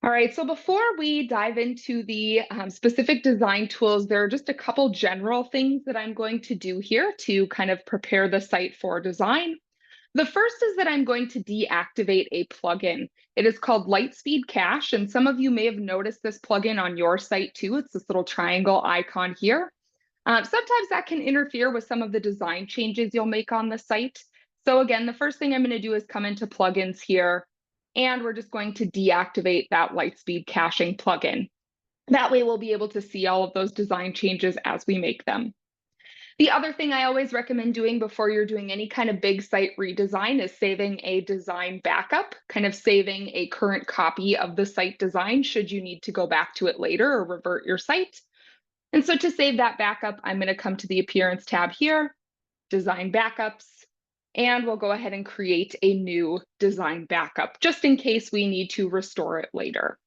All right, so before we dive into the specific design tools, there are just a couple general things that I'm going to do here to kind of prepare the site for design. The first is that I'm going to deactivate a plugin. It is called Lightspeed Cache, and some of you may have noticed this plugin on your site too. It's this little triangle icon here. Sometimes that can interfere with some of the design changes you'll make on the site. So again, the first thing I'm going to do is come into plugins here, and we're just going to deactivate that Lightspeed caching plugin. That way we'll be able to see all of those design changes as we make them. The other thing I always recommend doing before you're doing any kind of big site redesign is saving a design backup, kind of saving a current copy of the site design should you need to go back to it later or revert your site. And so to save that backup, I'm going to come to the Appearance tab here, Design Backups, and we'll go ahead and create a new design backup just in case we need to restore it later.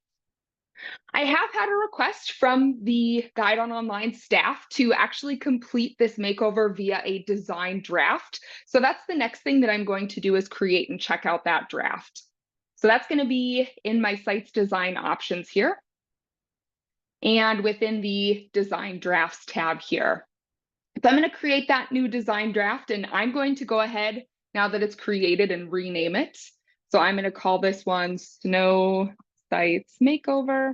I have had a request from the Guide on Online staff to actually complete this makeover via a design draft. So that's the next thing that I'm going to do is create and check out that draft. So that's going to be in my site's design options here and within the design drafts tab here. So I'm going to create that new design draft, and I'm going to go ahead now that it's created and rename it. So I'm going to call this one SNO Sites Makeover.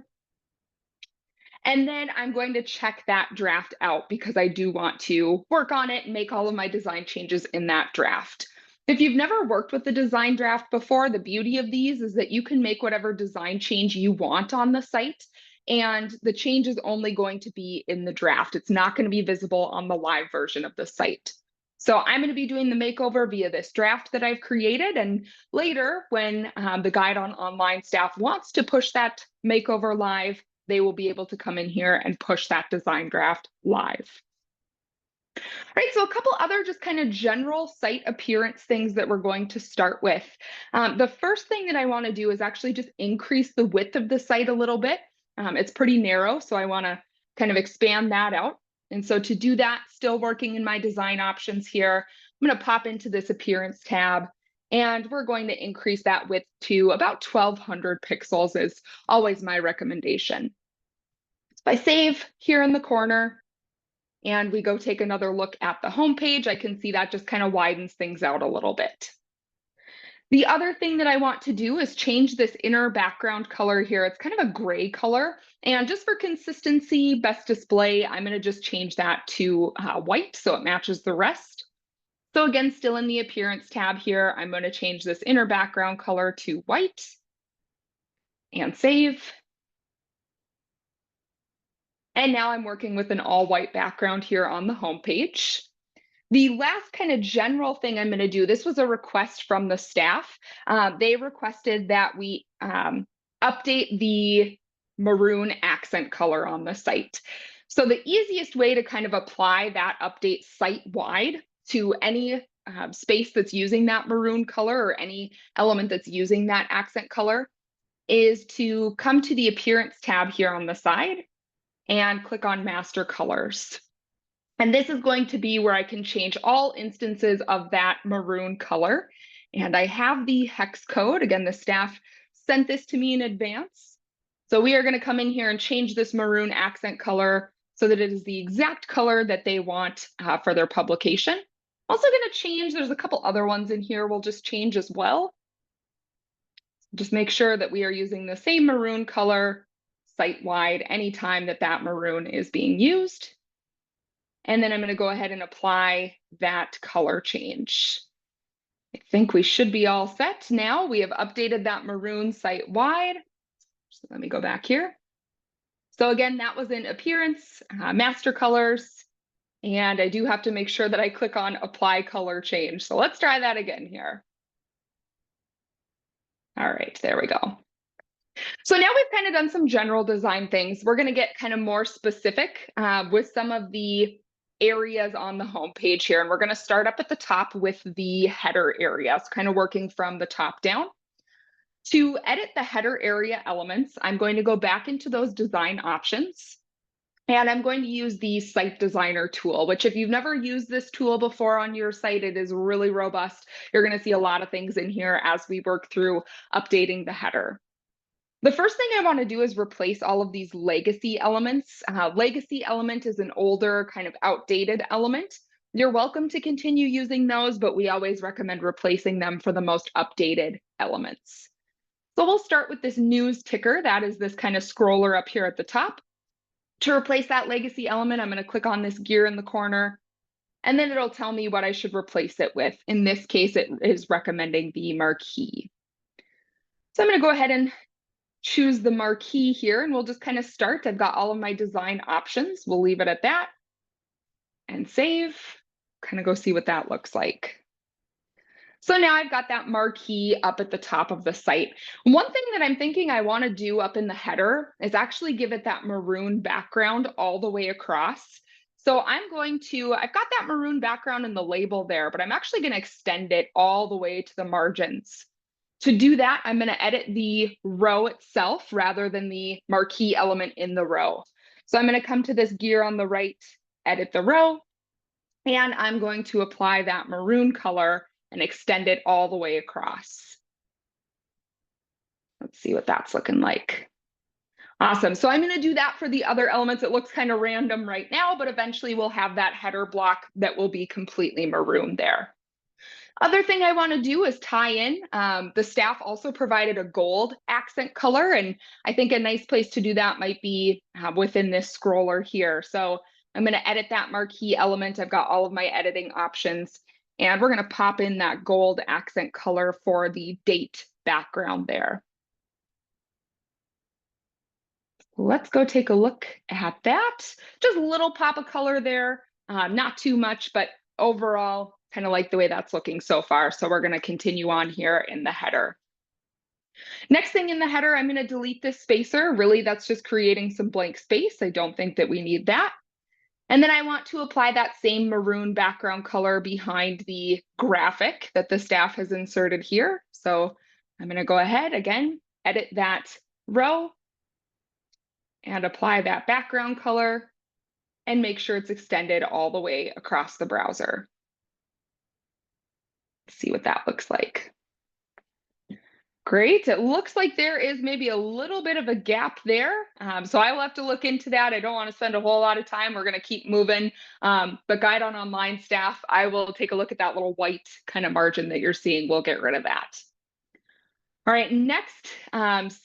And then I'm going to check that draft out because I do want to work on it and make all of my design changes in that draft. If you've never worked with the design draft before, the beauty of these is that you can make whatever design change you want on the site, and the change is only going to be in the draft. It's not going to be visible on the live version of the site. So I'm going to be doing the makeover via this draft that I've created, and later when the Guide on Online staff wants to push that makeover live, they will be able to come in here and push that design draft live. All right, so a couple other just kind of general site appearance things that we're going to start with. The first thing that I want to do is actually just increase the width of the site a little bit. It's pretty narrow, so I want to kind of expand that out. And so to do that, still working in my design options here, I'm going to pop into this appearance tab, and we're going to increase that width to about 1200 pixels is always my recommendation. If I save here in the corner and we go take another look at the home page, I can see that just kind of widens things out a little bit. The other thing that I want to do is change this inner background color here. It's kind of a gray color. And just for consistency, best display, I'm going to just change that to white so it matches the rest. So again, still in the appearance tab here, I'm going to change this inner background color to white and save. And now I'm working with an all white background here on the home page. The last kind of general thing I'm going to do, this was a request from the staff. They requested that we update the maroon accent color on the site. So the easiest way to kind of apply that update site-wide to any space that's using that maroon color or any element that's using that accent color is to come to the Appearance tab here on the side and click on Master Colors. And this is going to be where I can change all instances of that maroon color. And I have the hex code. Again, the staff sent this to me in advance. So we are going to come in here and change this maroon accent color so that it is the exact color that they want for their publication. Also going to change, there's a couple other ones in here we'll just change as well. Just make sure that we are using the same maroon color site-wide anytime that that maroon is being used. And then I'm going to go ahead and apply that color change. I think we should be all set now. We have updated that maroon site-wide. So let me go back here. So again, that was in Appearance, Master Colors, and I do have to make sure that I click on Apply Color Change. So let's try that again here. All right, there we go. So now we've kind of done some general design things. We're going to get kind of more specific with some of the areas on the home page here. And we're going to start up at the top with the header area. So kind of working from the top down. To edit the header area elements, I'm going to go back into those design options. And I'm going to use the Site Designer tool, which if you've never used this tool before on your site, it is really robust. You're going to see a lot of things in here as we work through updating the header. The first thing I want to do is replace all of these legacy elements. Legacy element is an older, kind of outdated element. You're welcome to continue using those, but we always recommend replacing them for the most updated elements. So we'll start with this news ticker. That is this kind of scroller up here at the top. To replace that legacy element, I'm going to click on this gear in the corner, and then it'll tell me what I should replace it with. In this case, it is recommending the marquee. So I'm going to go ahead and choose the marquee here, and we'll just kind of start. I've got all of my design options. We'll leave it at that and save. Kind of go see what that looks like. So now I've got that marquee up at the top of the site. One thing that I'm thinking I want to do up in the header is actually give it that maroon background all the way across. So I've got that maroon background in the label there, but I'm actually going to extend it all the way to the margins. To do that, I'm going to edit the row itself rather than the marquee element in the row. So I'm going to come to this gear on the right, edit the row, and I'm going to apply that maroon color and extend it all the way across. Let's see what that's looking like. Awesome. So I'm going to do that for the other elements. It looks kind of random right now, but eventually we'll have that header block that will be completely maroon there. Other thing I want to do is tie in. The staff also provided a gold accent color, and I think a nice place to do that might be within this scroller here. So I'm going to edit that marquee element. I've got all of my editing options, and we're going to pop in that gold accent color for the date background there. Let's go take a look at that. Just a little pop of color there, not too much, but overall, kind of like the way that's looking so far. So we're going to continue on here in the header. Next thing in the header, I'm going to delete this spacer. Really, that's just creating some blank space. I don't think that we need that. And then I want to apply that same maroon background color behind the graphic that the staff has inserted here. So I'm going to go ahead again, edit that row, and apply that background color and make sure it's extended all the way across the browser. Let's see what that looks like. Great. It looks like there is maybe a little bit of a gap there. So I will have to look into that. I don't want to spend a whole lot of time. We're going to keep moving. But Guide on Online staff, I will take a look at that little white kind of margin that you're seeing. We'll get rid of that. All right, next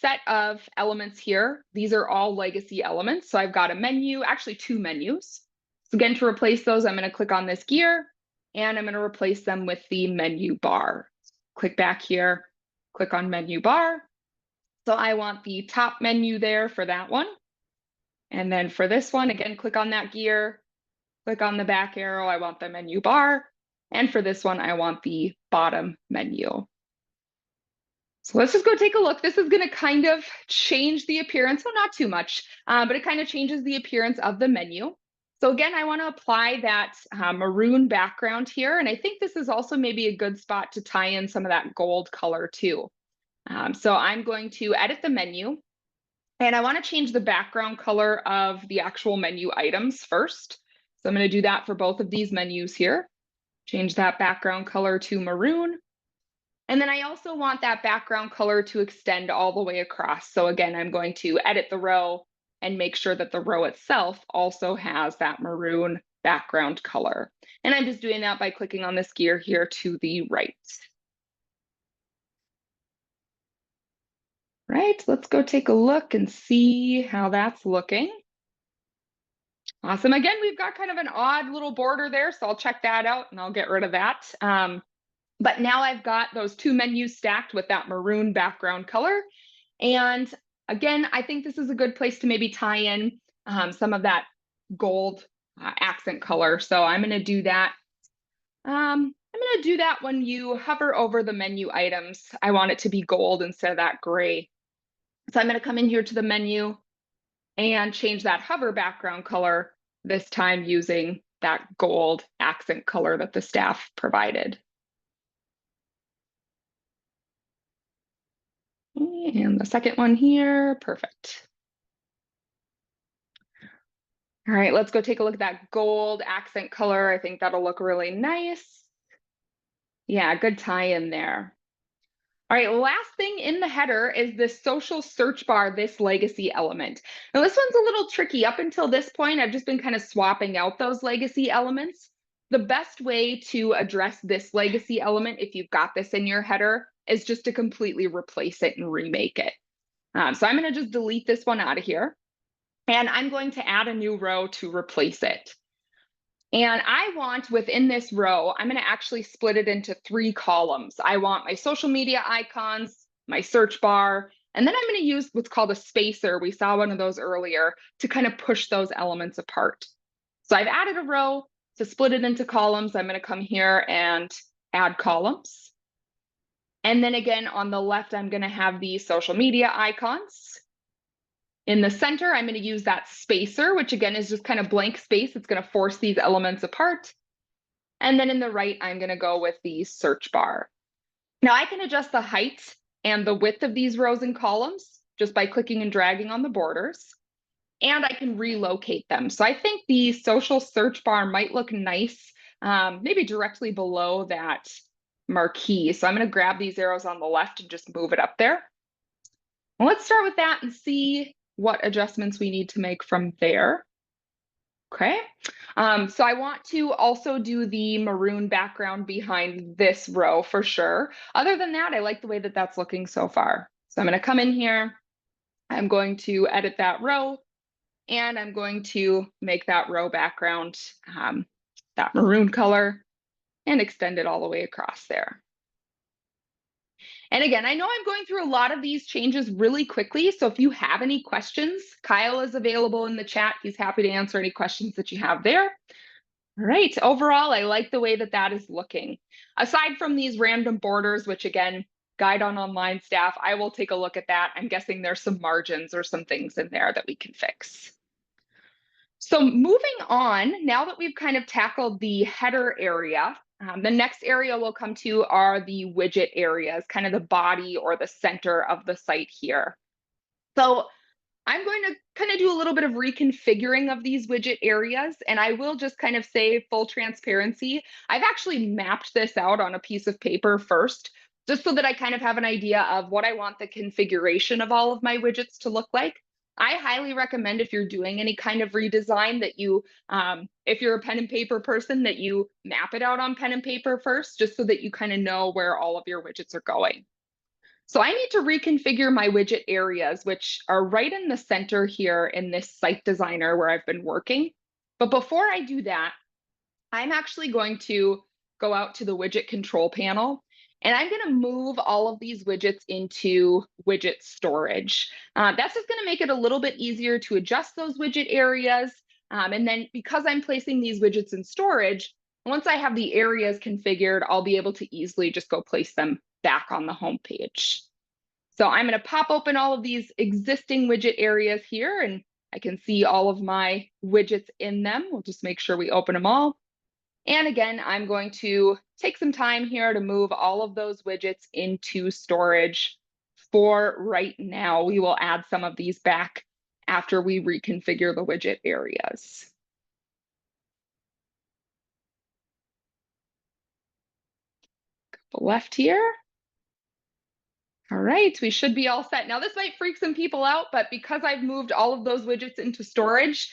set of elements here. These are all legacy elements. So I've got a menu, actually two menus. So again, to replace those, I'm going to click on this gear and I'm going to replace them with the menu bar. Click back here, click on menu bar. So I want the top menu there for that one. And then for this one, again, click on that gear, click on the back arrow. I want the menu bar. And for this one, I want the bottom menu. So let's just go take a look. This is going to kind of change the appearance. Well, not too much, but it kind of changes the appearance of the menu. So again, I want to apply that maroon background here. And I think this is also maybe a good spot to tie in some of that gold color too. So I'm going to edit the menu. And I want to change the background color of the actual menu items first. So I'm going to do that for both of these menus here. Change that background color to maroon. And then I also want that background color to extend all the way across. So again, I'm going to edit the row and make sure that the row itself also has that maroon background color. And I'm just doing that by clicking on this gear here to the right. Right, let's go take a look and see how that's looking. Awesome. Again, we've got kind of an odd little border there, so I'll check that out and I'll get rid of that. But now I've got those two menus stacked with that maroon background color. And again, I think this is a good place to maybe tie in some of that gold accent color. So I'm going to do that. I'm going to do that when you hover over the menu items. I want it to be gold instead of that gray. So I'm going to come in here to the menu and change that hover background color, this time using that gold accent color that the staff provided. And the second one here, perfect. All right, let's go take a look at that gold accent color. I think that'll look really nice. Yeah, good tie in there. All right, last thing in the header is this social search bar, this legacy element. Now, this one's a little tricky. Up until this point, I've just been kind of swapping out those legacy elements. The best way to address this legacy element, if you've got this in your header, is just to completely replace it and remake it. So I'm going to just delete this one out of here, and I'm going to add a new row to replace it. And I want within this row, I'm going to actually split it into 3 columns. I want my social media icons, my search bar, and then I'm going to use what's called a spacer. We saw one of those earlier to kind of push those elements apart. So I've added a row to split it into columns. I'm going to come here and add columns. And then again, on the left, I'm going to have the social media icons. In the center, I'm going to use that spacer, which again is just kind of blank space. It's going to force these elements apart. And then in the right, I'm going to go with the search bar. Now I can adjust the height and the width of these rows and columns just by clicking and dragging on the borders. And I can relocate them. So I think the social search bar might look nice, maybe directly below that marquee. So I'm going to grab these arrows on the left and just move it up there. Well, let's start with that and see what adjustments we need to make from there. Okay, so I want to also do the maroon background behind this row for sure. Other than that, I like the way that that's looking so far. So I'm going to come in here. I'm going to edit that row, and I'm going to make that row background that maroon color and extend it all the way across there. And again, I know I'm going through a lot of these changes really quickly. So if you have any questions, Kyle is available in the chat. He's happy to answer any questions that you have there. All right, overall, I like the way that that is looking. Aside from these random borders, which again, guide on online staff, I will take a look at that. I'm guessing there's some margins or some things in there that we can fix. So moving on, now that we've kind of tackled the header area, the next area we'll come to are the widget areas, kind of the body or the center of the site here. So I'm going to kind of do a little bit of reconfiguring of these widget areas, and I will just kind of say full transparency. I've actually mapped this out on a piece of paper first, just so that I kind of have an idea of what I want the configuration of all of my widgets to look like. I highly recommend if you're doing any kind of redesign that you, if you're a pen and paper person, that you map it out on pen and paper first, just so that you kind of know where all of your widgets are going. So I need to reconfigure my widget areas, which are right in the center here in this site designer where I've been working. But before I do that, I'm actually going to go out to the widget control panel, and I'm going to move all of these widgets into widget storage. That's just going to make it a little bit easier to adjust those widget areas. And then because I'm placing these widgets in storage, once I have the areas configured, I'll be able to easily just go place them back on the home page. So I'm going to pop open all of these existing widget areas here, and I can see all of my widgets in them. We'll just make sure we open them all. And again, I'm going to take some time here to move all of those widgets into storage for right now. We will add some of these back after we reconfigure the widget areas. Couple left here. All right, we should be all set. Now this might freak some people out, but because I've moved all of those widgets into storage,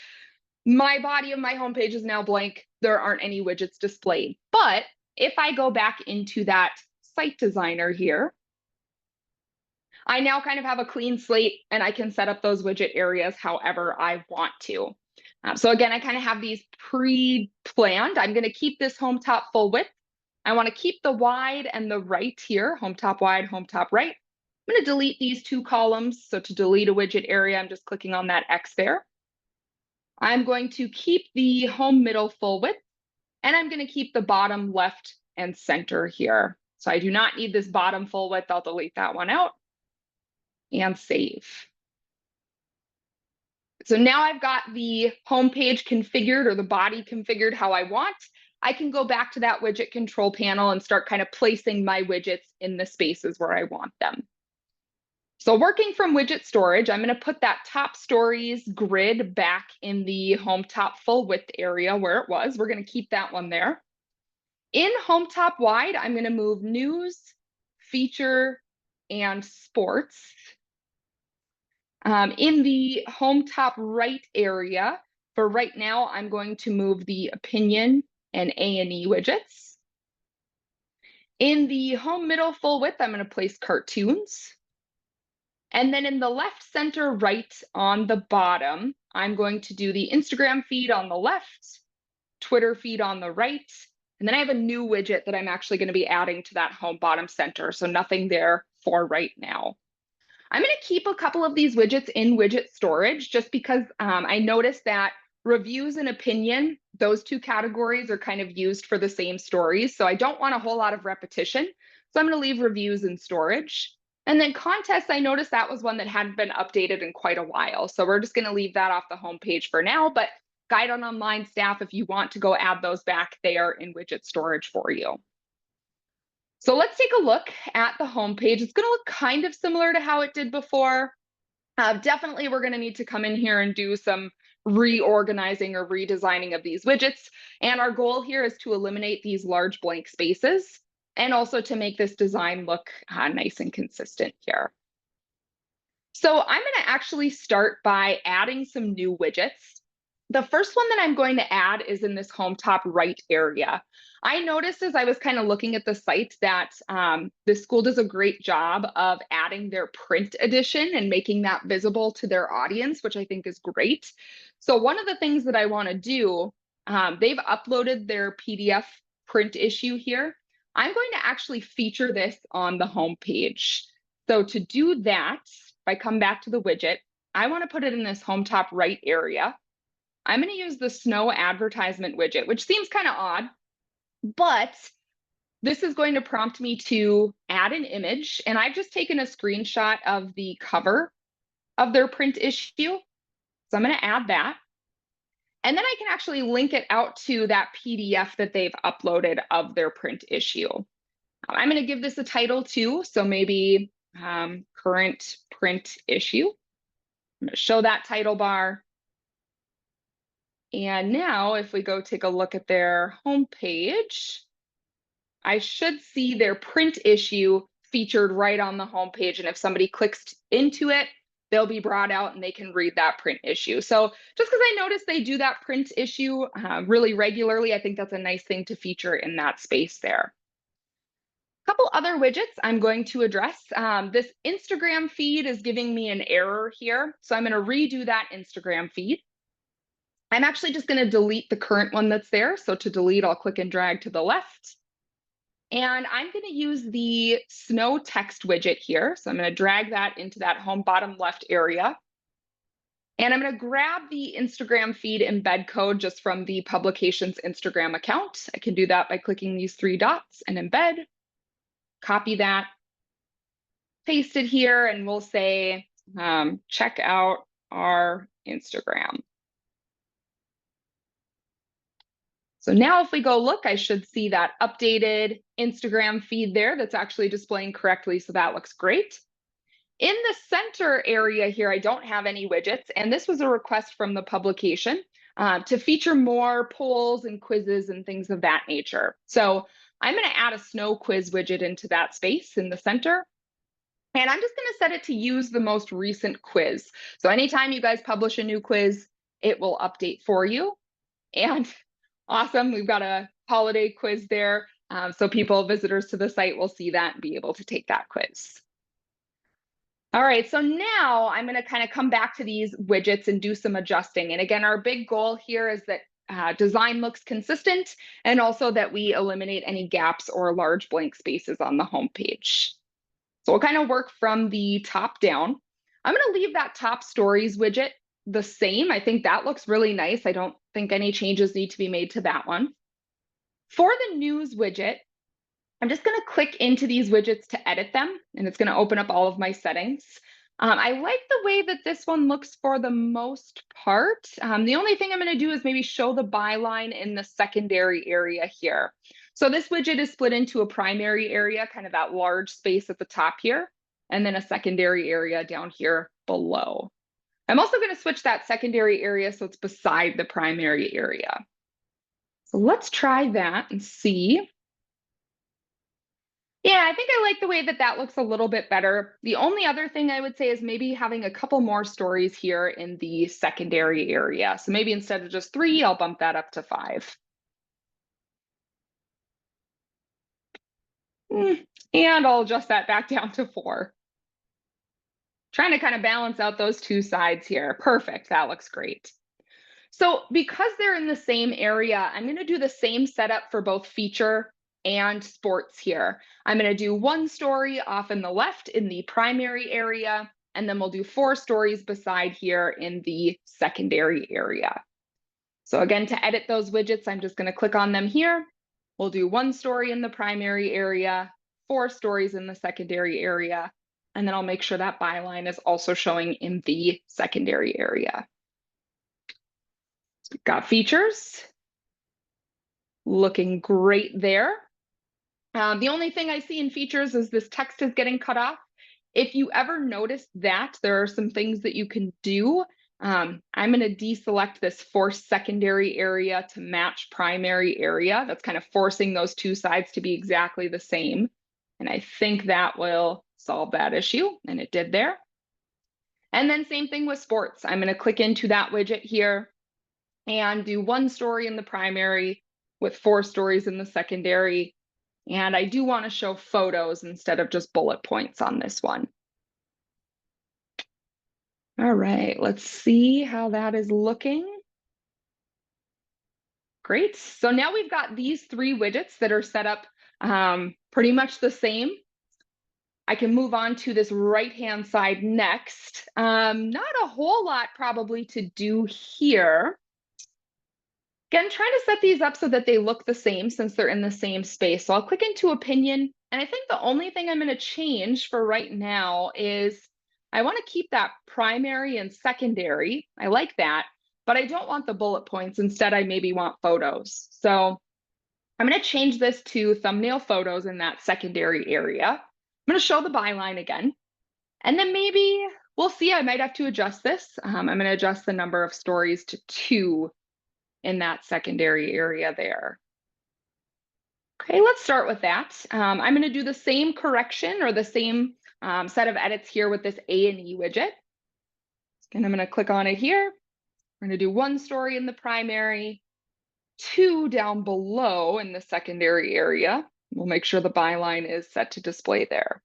my body of my homepage is now blank. There aren't any widgets displayed. But if I go back into that site designer here, I now kind of have a clean slate, and I can set up those widget areas however I want to. So again, I kind of have these pre-planned. I'm going to keep this home top full width. I want to keep the wide and the right here, home top wide, home top right. I'm going to delete these 2 columns. So to delete a widget area, I'm just clicking on that X there. I'm going to keep the home middle full width, and I'm going to keep the bottom left and center here. So I do not need this bottom full width. I'll delete that one out and save. So now I've got the home page configured, or the body configured how I want. I can go back to that widget control panel and start kind of placing my widgets in the spaces where I want them. So working from widget storage, I'm going to put that top stories grid back in the home top full width area where it was. We're going to keep that one there. In home top wide, I'm going to move news, feature, and sports. In the home top right area, for right now, I'm going to move the opinion and A&E widgets. In the home middle full width, I'm going to place cartoons. And then in the left center right on the bottom, I'm going to do the Instagram feed on the left, Twitter feed on the right. And then I have a new widget that I'm actually going to be adding to that home bottom center. So nothing there for right now. I'm going to keep a couple of these widgets in widget storage just because I noticed that reviews and opinion, those two categories are kind of used for the same stories. So I don't want a whole lot of repetition. So I'm going to leave reviews in storage. And then contests, I noticed that was one that hadn't been updated in quite a while. So we're just going to leave that off the homepage for now. But Guide on Online staff, if you want to go add those back, they are in widget storage for you. So let's take a look at the homepage. It's going to look kind of similar to how it did before. Definitely, we're going to need to come in here and do some reorganizing or redesigning of these widgets. And our goal here is to eliminate these large blank spaces and also to make this design look nice and consistent here. So I'm going to actually start by adding some new widgets. The first one that I'm going to add is in this home top right area. I noticed as I was kind of looking at the site that the school does a great job of adding their print edition and making that visible to their audience, which I think is great. So one of the things that I want to do, they've uploaded their PDF print issue here. I'm going to actually feature this on the home page. So to do that, if I come back to the widget, I want to put it in this home top right area. I'm going to use the SNO advertisement widget, which seems kind of odd, but this is going to prompt me to add an image. And I've just taken a screenshot of the cover of their print issue. So I'm going to add that. And then I can actually link it out to that PDF that they've uploaded of their print issue. I'm going to give this a title too. So maybe current print issue. I'm going to show that title bar. And now if we go take a look at their homepage, I should see their print issue featured right on the homepage. And if somebody clicks into it, they'll be brought out and they can read that print issue. So just because I noticed they do that print issue really regularly, I think that's a nice thing to feature in that space there. A couple other widgets I'm going to address. This Instagram feed is giving me an error here. So I'm going to redo that Instagram feed. I'm actually just going to delete the current one that's there. So to delete, I'll click and drag to the left. And I'm going to use the SNO text widget here. So I'm going to drag that into that home bottom left area. And I'm going to grab the Instagram feed embed code just from the publication's Instagram account. I can do that by clicking these three dots and embed, copy that, paste it here, and we'll say, check out our Instagram. So now if we go look, I should see that updated Instagram feed there that's actually displaying correctly. So that looks great. In the center area here, I don't have any widgets. And this was a request from the publication to feature more polls and quizzes and things of that nature. So I'm going to add a SNO quiz widget into that space in the center. And I'm just going to set it to use the most recent quiz. So anytime you guys publish a new quiz, it will update for you. And awesome, we've got a holiday quiz there. So visitors to the site will see that and be able to take that quiz. All right, so now I'm going to kind of come back to these widgets and do some adjusting. And again, our big goal here is that design looks consistent and also that we eliminate any gaps or large blank spaces on the home page. So we'll kind of work from the top down. I'm going to leave that top stories widget the same. I think that looks really nice. I don't think any changes need to be made to that one. For the news widget, I'm just going to click into these widgets to edit them, and it's going to open up all of my settings. I like the way that this one looks for the most part. The only thing I'm going to do is maybe show the byline in the secondary area here. So this widget is split into a primary area, kind of that large space at the top here, and then a secondary area down here below. I'm also going to switch that secondary area so it's beside the primary area. So let's try that and see. Yeah, I think I like the way that that looks a little bit better. The only other thing I would say is maybe having a couple more stories here in the secondary area. So maybe instead of just 3, I'll bump that up to 5. Mm, And I'll adjust that back down to 4. Trying to kind of balance out those two sides here. Perfect. That looks great. So because they're in the same area, I'm going to do the same setup for both feature and sports here. I'm going to do one story off in the left in the primary area, and then we'll do 4 stories beside here in the secondary area. So again, to edit those widgets, I'm just going to click on them here. We'll do 1 story in the primary area, 4 stories in the secondary area, and then I'll make sure that byline is also showing in the secondary area. Got features. Looking great there. The only thing I see in features is this text is getting cut off. If you ever notice that, there are some things that you can do. I'm going to deselect this force secondary area to match primary area. That's kind of forcing those two sides to be exactly the same. And I think that will solve that issue, and it did there. And then same thing with sports. I'm going to click into that widget here and do 1 story in the primary with 4 stories in the secondary. And I do want to show photos instead of just bullet points on this one. All right, let's see how that is looking. Great. So now we've got these 3 widgets that are set up pretty much the same. I can move on to this right-hand side next. Not a whole lot probably to do here. Again, trying to set these up so that they look the same since they're in the same space. So I'll click into opinion. And I think the only thing I'm going to change for right now is I want to keep that primary and secondary. I like that, but I don't want the bullet points. Instead, I maybe want photos. So I'm going to change this to thumbnail photos in that secondary area. I'm going to show the byline again. And then maybe we'll see. I might have to adjust this. I'm going to adjust the number of stories to 2 in that secondary area there. Okay, let's start with that. I'm going to do the same correction or the same set of edits here with this A&E widget. And I'm going to click on it here. We're going to do 1 story in the primary, 2 down below in the secondary area. We'll make sure the byline is set to display there.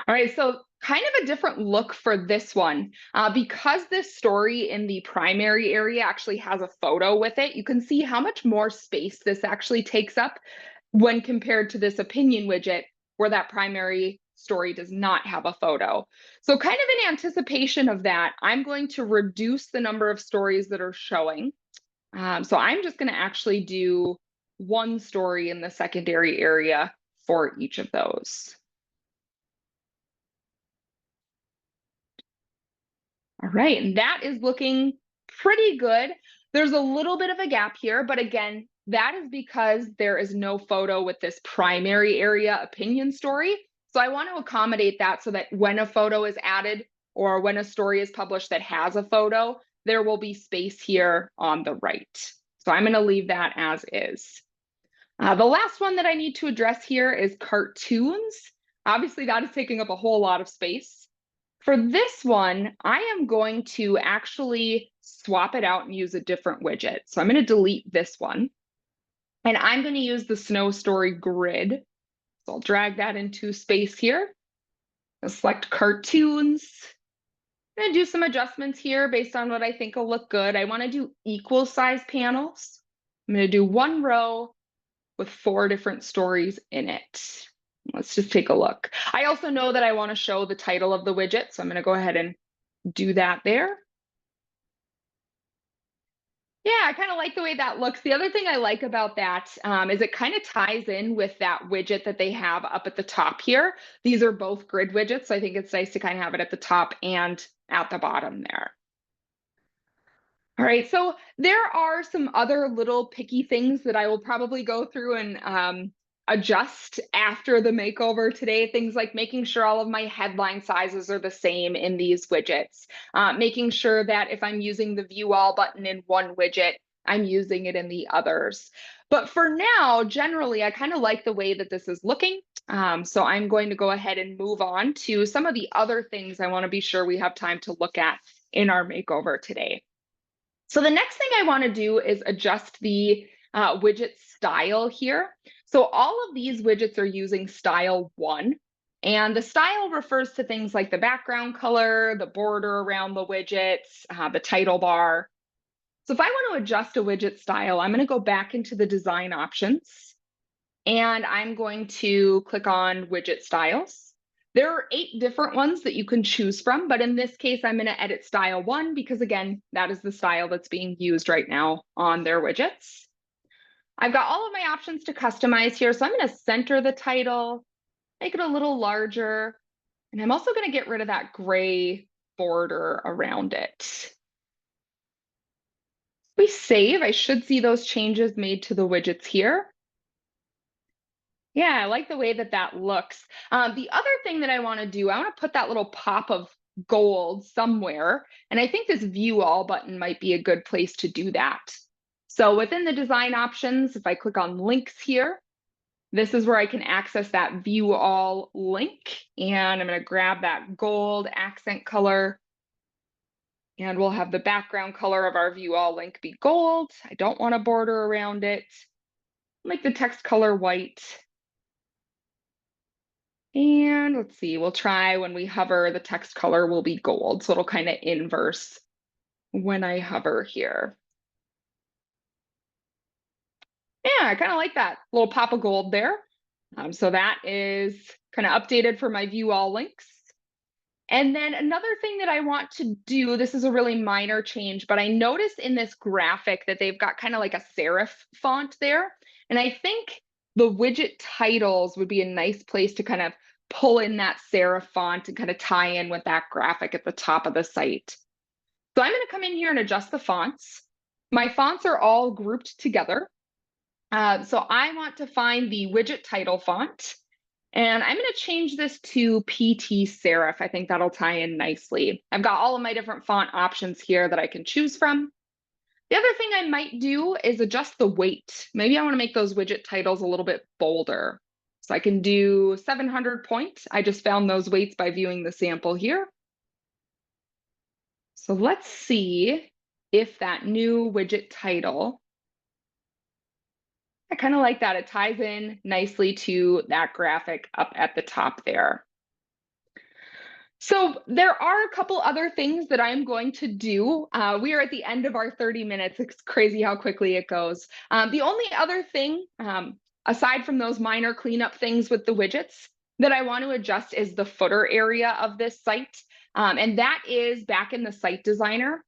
All right, so kind of a different look for this one. Because this story in the primary area actually has a photo with it, you can see how much more space this actually takes up when compared to this opinion widget where that primary story does not have a photo. So kind of in anticipation of that, I'm going to reduce the number of stories that are showing. So I'm just going to actually do 1 story in the secondary area for each of those. All right, and that is looking pretty good. There's a little bit of a gap here, but again, that is because there is no photo with this primary area opinion story. So I want to accommodate that so that when a photo is added or when a story is published that has a photo, there will be space here on the right. So I'm going to leave that as is. The last one that I need to address here is cartoons. Obviously, that is taking up a whole lot of space. For this one, I am going to actually swap it out and use a different widget. So I'm going to delete this one. And I'm going to use the SNO story grid. So I'll drag that into space here. I'll select cartoons. I'm going to do some adjustments here based on what I think will look good. I want to do equal size panels. I'm going to do 1 row with 4 different stories in it. Let's just take a look. I also know that I want to show the title of the widget, so I'm going to go ahead and do that there. Yeah, I kind of like the way that looks. The other thing I like about that is it kind of ties in with that widget that they have up at the top here. These are both grid widgets, so I think it's nice to kind of have it at the top and at the bottom there. All right, so there are some other little picky things that I will probably go through and adjust after the makeover today. Things like making sure all of my headline sizes are the same in these widgets, making sure that if I'm using the view all button in one widget, I'm using it in the others. But for now, generally, I kind of like the way that this is looking. So I'm going to go ahead and move on to some of the other things I want to be sure we have time to look at in our makeover today. So the next thing I want to do is adjust the widget style here. So all of these widgets are using style 1. And the style refers to things like the background color, the border around the widgets, the title bar. So if I want to adjust a widget style, I'm going to go back into the design options and I'm going to click on widget styles. There are 8 different ones that you can choose from, but in this case, I'm going to edit style 1 because again, that is the style that's being used right now on their widgets. I've got all of my options to customize here. So I'm going to center the title, make it a little larger, and I'm also going to get rid of that gray border around it. We save, I should see those changes made to the widgets here. Yeah, I like the way that that looks. The other thing that I want to do, I want to put that little pop of gold somewhere. And I think this view all button might be a good place to do that. So within the design options, if I click on links here, this is where I can access that view all link. And I'm going to grab that gold accent color. And we'll have the background color of our view all link be gold. I don't want a border around it. Make the text color white. And let's see, we'll try when we hover, the text color will be gold. So it'll kind of inverse when I hover here. Yeah, I kind of like that little pop of gold there. So that is kind of updated for my view all links. And then another thing that I want to do, this is a really minor change, but I noticed in this graphic that they've got kind of like a serif font there. And I think the widget titles would be a nice place to kind of pull in that serif font and kind of tie in with that graphic at the top of the site. So I'm going to come in here and adjust the fonts. My fonts are all grouped together. So I want to find the widget title font. And I'm going to change this to PT Serif. I think that'll tie in nicely. I've got all of my different font options here that I can choose from. The other thing I might do is adjust the weight. Maybe I want to make those widget titles a little bit bolder. So I can do 700 point. I just found those weights by viewing the sample here. So let's see if that new widget title, I kind of like that. It ties in nicely to that graphic up at the top there. So there are a couple other things that I'm going to do. We are at the end of our 30 minutes. It's crazy how quickly it goes. The only other thing, aside from those minor cleanup things with the widgets, that I want to adjust is the footer area of this site. And that is back in the site designer.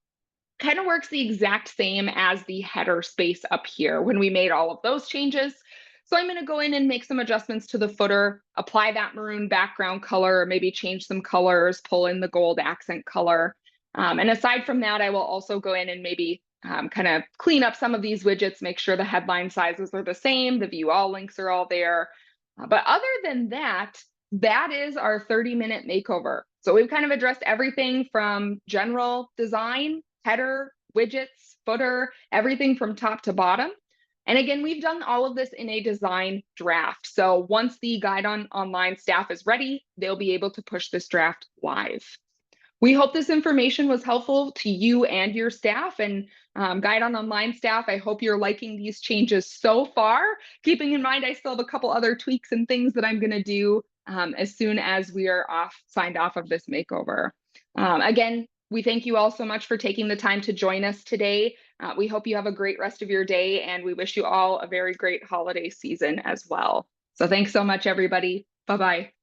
Kind of works the exact same as the header space up here when we made all of those changes. So I'm going to go in and make some adjustments to the footer, apply that maroon background color, maybe change some colors, pull in the gold accent color. And aside from that, I will also go in and maybe kind of clean up some of these widgets, make sure the headline sizes are the same, the view all links are all there. But other than that, that is our 30-minute makeover. So we've kind of addressed everything from general design, header, widgets, footer, everything from top to bottom. And again, we've done all of this in a design draft. So once the Guide on Online staff is ready, they'll be able to push this draft live. We hope this information was helpful to you and your staff, and Guide on Online staff, I hope you're liking these changes so far, keeping in mind I still have a couple other tweaks and things that I'm going to do as soon as we are signed off of this makeover. Again, we thank you all so much for taking the time to join us today. We hope you have a great rest of your day, and we wish you all a very great holiday season as well. So thanks so much, everybody. Bye-bye.